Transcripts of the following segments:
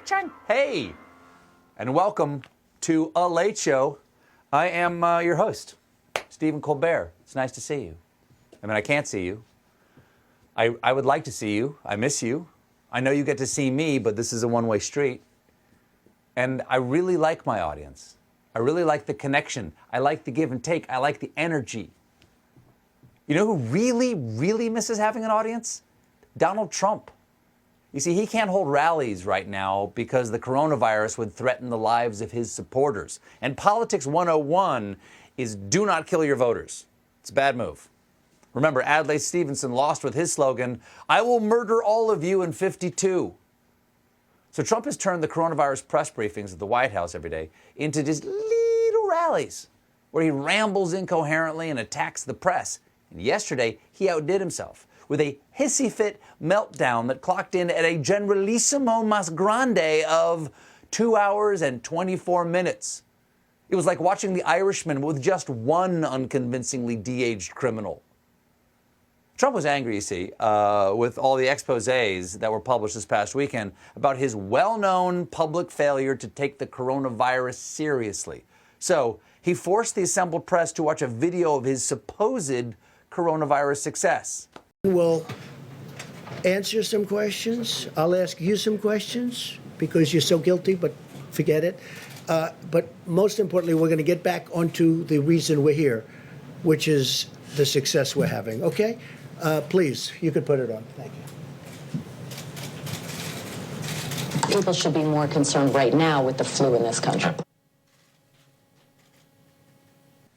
Chang. Hey, and welcome to A Late Show. I am your host, Stephen Colbert. It's nice to see you. I mean, I can't see you. I would like to see you. I miss you. I know you get to see me, but this is a one-way street. And I really like my audience. I really like the connection. I like the give and take. I like the energy. You know who really, really misses having an audience? Donald Trump. You see, he can't hold rallies right now because the coronavirus would threaten the lives of his supporters. And Politics 101 is do not kill your voters. It's a bad move. Remember, Adlai Stevenson lost with his slogan, I will murder all of you in 52. So Trump has turned the coronavirus press briefings at the White House every day into just little rallies where he rambles incoherently and attacks the press. And yesterday, he outdid himself with a hissy fit meltdown that clocked in at a generalissimo mas grande of 2 hours and 24 minutes. It was like watching The Irishman with just one unconvincingly de-aged criminal. Trump was angry, you see, with all the exposés that were published this past weekend about his well-known public failure to take the coronavirus seriously. So he forced the assembled press to watch a video of his supposed coronavirus success. We'll answer some questions. I'll ask you some questions because you're so guilty, but forget it. But most importantly, we're going to get back onto the reason we're here, which is the success we're having. Okay? Please, you could put it on. Thank you. People should be more concerned right now with the flu in this country.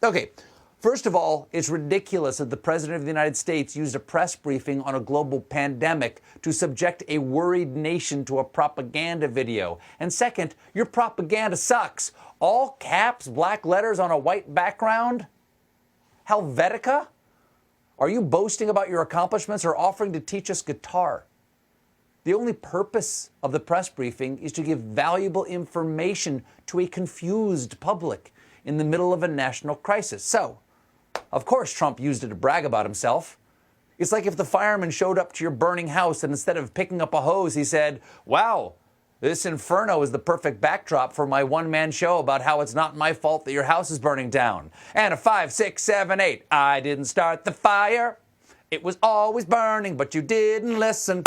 Okay. First of all, it's ridiculous that the President of the United States used a press briefing on a global pandemic to subject a worried nation to a propaganda video. And second, your propaganda sucks. All caps, black letters on a white background? Helvetica? Are you boasting about your accomplishments or offering to teach us guitar? The only purpose of the press briefing is to give valuable information to a confused public in the middle of a national crisis. So, of course, Trump used it to brag about himself. It's like if the fireman showed up to your burning house and instead of picking up a hose, he said, wow, this inferno is the perfect backdrop for my one-man show about how it's not my fault that your house is burning down. And a 5, 6, 7, 8. I didn't start the fire. It was always burning, but you didn't listen.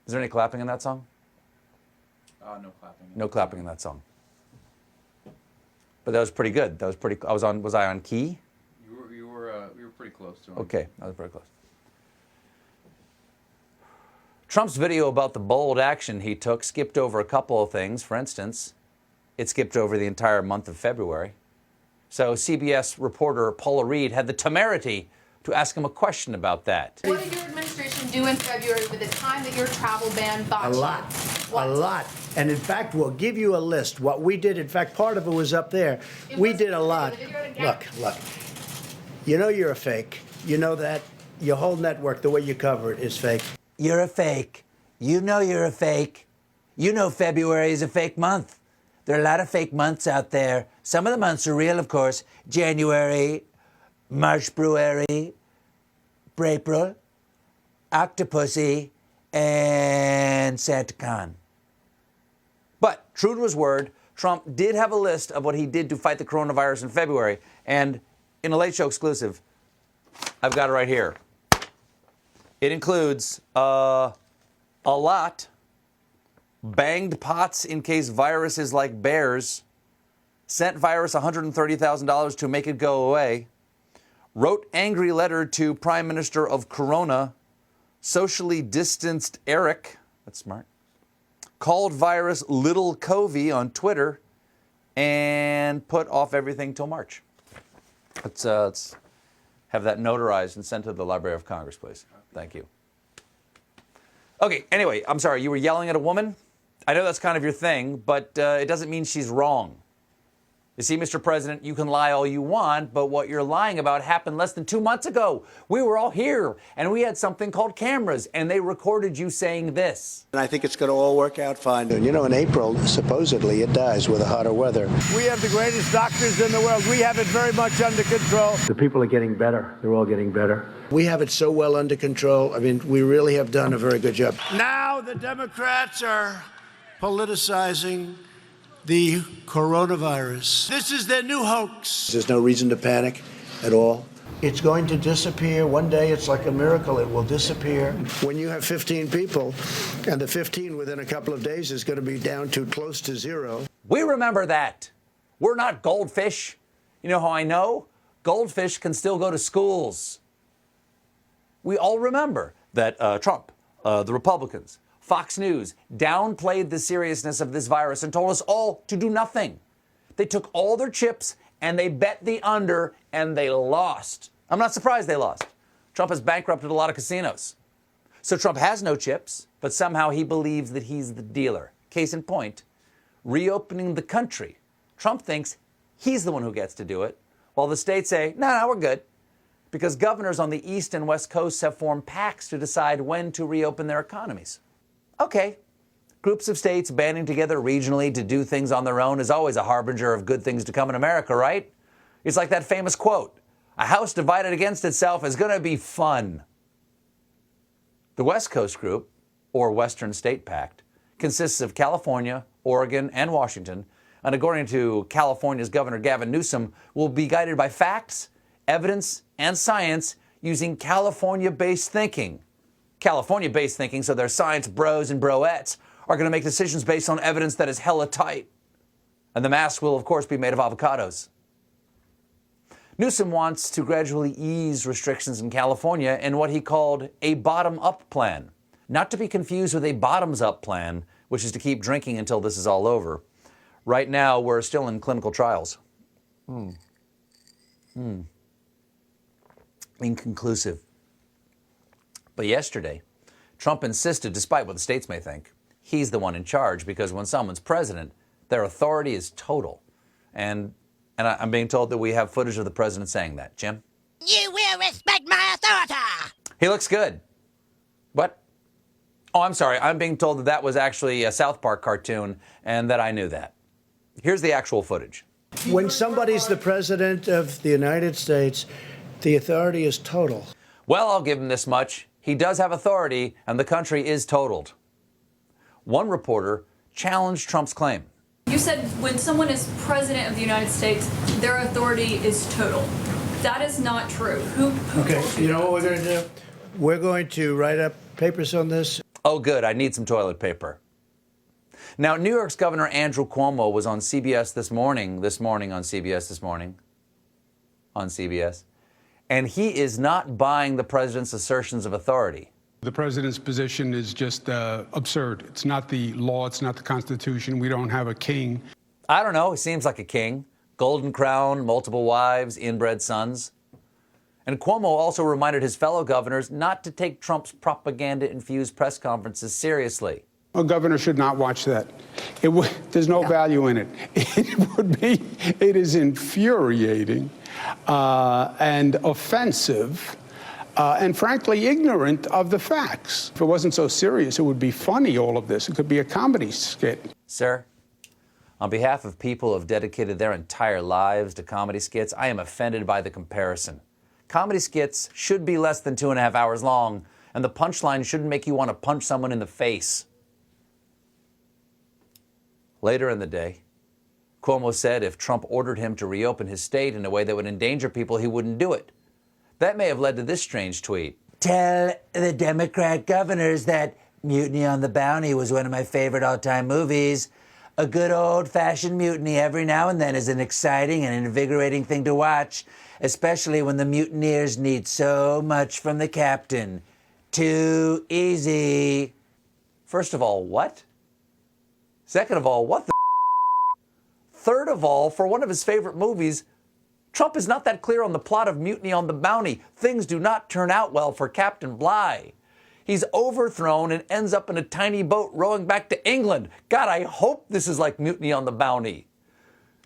Is there any clapping in that song? No clapping. No clapping in that song. But that was pretty good. That was pretty. Was I on key? You were pretty close to him. Okay, I was very close. Trump's video about the bold action he took skipped over a couple of things. For instance, it skipped over the entire month of February. So CBS reporter Paula Reed had the temerity to ask him a question about that. What did your administration do in February with the time that your travel ban bought you? A lot. And in fact, we'll give you a list. What we did, in fact, part of it was up there. We did a lot. Look. You know you're a fake. You know that. Your whole network, the way you cover it, is fake. You're a fake. You know you're a fake. You know February is a fake month. There are a lot of fake months out there. Some of the months are real, of course. January, March Brewery, April, Octopussy, and Santa Con. But true to his word, Trump did have a list of what he did to fight the coronavirus in February. And in a Late Show exclusive, I've got it right here. It includes a lot, banged pots in case virus is like bears, sent virus $130,000 to make it go away, wrote angry letter to Prime Minister of Corona, socially distanced Eric, that's smart, called virus Little Covey on Twitter, and put off everything till March. Let's have that notarized and sent to the Library of Congress, please. Thank you. Okay, anyway, I'm sorry, you were yelling at a woman? I know that's kind of your thing, but it doesn't mean she's wrong. You see, Mr. President, you can lie all you want, but what you're lying about happened less than 2 months ago. We were all here, and we had something called cameras, and they recorded you saying this. And I think it's going to all work out fine. And you know, in April, supposedly, it dies with the hotter weather. We have the greatest doctors in the world. We have it very much under control. The people are getting better. They're all getting better. We have it so well under control. I mean, we really have done a very good job. Now the Democrats are politicizing the coronavirus. This is their new hoax. There's no reason to panic at all. It's going to disappear. One day, it's like a miracle. It will disappear. When you have 15 people, and the 15 within a couple of days is going to be down to close to zero. We remember that. We're not goldfish. You know how I know? Goldfish can still go to schools. We all remember that Trump, the Republicans, Fox News downplayed the seriousness of this virus and told us all to do nothing. They took all their chips and they bet the under and they lost. I'm not surprised they lost. Trump has bankrupted a lot of casinos. So Trump has no chips, but somehow he believes that he's the dealer. Case in point, reopening the country. Trump thinks he's the one who gets to do it, while the states say, no, we're good. Because governors on the East and West Coasts have formed pacts to decide when to reopen their economies. Okay, groups of states banding together regionally to do things on their own is always a harbinger of good things to come in America, right? It's like that famous quote, a house divided against itself is going to be fun. The West Coast group, or Western State Pact, consists of California, Oregon, and Washington, and according to California's Governor Gavin Newsom, will be guided by facts, evidence, and science using California-based thinking. California-based thinking, so their science bros and broettes are going to make decisions based on evidence that is hella tight. And the mask will, of course, be made of avocados. Newsom wants to gradually ease restrictions in California in what he called a bottom-up plan. Not to be confused with a bottoms-up plan, which is to keep drinking until this is all over. Right now, we're still in clinical trials. Inconclusive. But yesterday, Trump insisted, despite what the states may think, he's the one in charge because when someone's president, their authority is total. And I'm being told that we have footage of the president saying that. Jim? You will respect my authority. He looks good. What? Oh, I'm sorry. I'm being told that that was actually a South Park cartoon and that I knew that. Here's the actual footage. When somebody's the president of the United States, the authority is total. Well, I'll give him this much. He does have authority, and the country is totaled. One reporter challenged Trump's claim. You said when someone is president of the United States, their authority is total. That is not true. Who Okay, told you know that? what we're going to do? We're going to write up papers on this. Oh, good. I need some toilet paper. Now, New York's Governor Andrew Cuomo was on CBS on CBS, and he is not buying the president's assertions of authority. The president's position is just absurd. It's not the law. It's not the Constitution. We don't have a king. I don't know. He seems like a king. Golden crown, multiple wives, inbred sons. And Cuomo also reminded his fellow governors not to take Trump's propaganda-infused press conferences seriously. A governor should not watch that. There's no value in it. It is infuriating and offensive and frankly ignorant of the facts. If it wasn't so serious, it would be funny, all of this. It could be a comedy skit. Sir, on behalf of people who have dedicated their entire lives to comedy skits, I am offended by the comparison. Comedy skits should be less than 2.5 hours long, and the punchline shouldn't make you want to punch someone in the face. Later in the day, Cuomo said if Trump ordered him to reopen his state in a way that would endanger people, he wouldn't do it. That may have led to this strange tweet. Tell the Democrat governors that Mutiny on the Bounty was one of my favorite all-time movies. A good old-fashioned mutiny every now and then is an exciting and invigorating thing to watch, especially when the mutineers need so much from the captain. Too easy. First of all, what? Second of all, what the Third of all, for one of his favorite movies, Trump is not that clear on the plot of Mutiny on the Bounty. Things do not turn out well for Captain Bligh. He's overthrown and ends up in a tiny boat rowing back to England. God, I hope this is like Mutiny on the Bounty.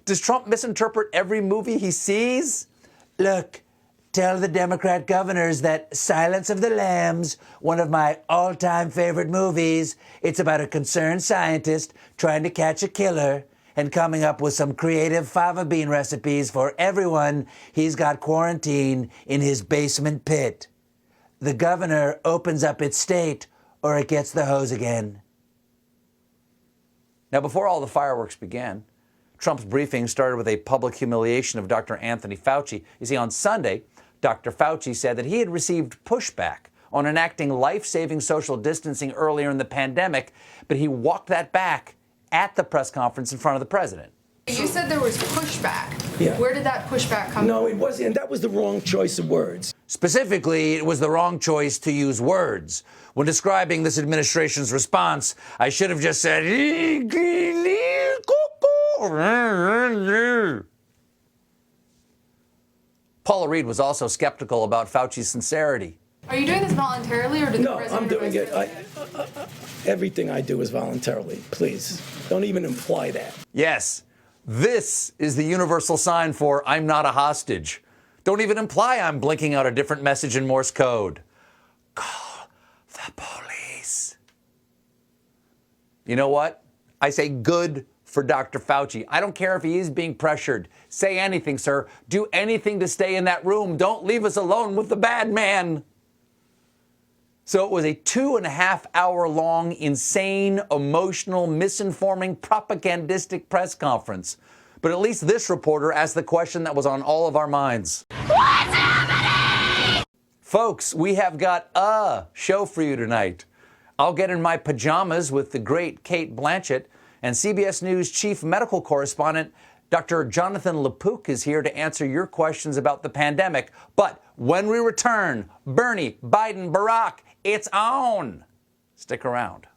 Does Trump misinterpret every movie he sees? Look, tell the Democrat governors that Silence of the Lambs, one of my all-time favorite movies, it's about a concerned scientist trying to catch a killer and coming up with some creative fava bean recipes for everyone he's got quarantined in his basement pit. The governor opens up its state or it gets the hose again. Now, before all the fireworks began, Trump's briefing started with a public humiliation of Dr. Anthony Fauci. You see, on Sunday, Dr. Fauci said that he had received pushback on enacting life-saving social distancing earlier in the pandemic, but he walked that back at the press conference in front of the president. You said there was pushback. Yeah. Where did that pushback come from? No, it wasn't. And that was the wrong choice of words. Specifically, it was the wrong choice to use words. When describing this administration's response, I should have just said, Paula Reed was also skeptical about Fauci's sincerity. Are you doing this voluntarily, or did the No, president I'm doing it. advise Everything I do is voluntarily. Please, don't even imply that. Yes, this is the universal sign for I'm not a hostage. Don't even imply I'm blinking out a different message in Morse code. Call the police. You know what? I say good for Dr. Fauci. I don't care if he is being pressured. Say anything, sir. Do anything to stay in that room. Don't leave us alone with the bad man. So it was a 2.5-hour-long, insane, emotional, misinforming, propagandistic press conference. But at least this reporter asked the question that was on all of our minds. What's happening? Folks, we have got a show for you tonight. I'll get in my pajamas with the great Kate Blanchett, and CBS News chief medical correspondent Dr. Jonathan LaPook is here to answer your questions about the pandemic. But when we return, Bernie, Biden, Barack, it's on. Stick around.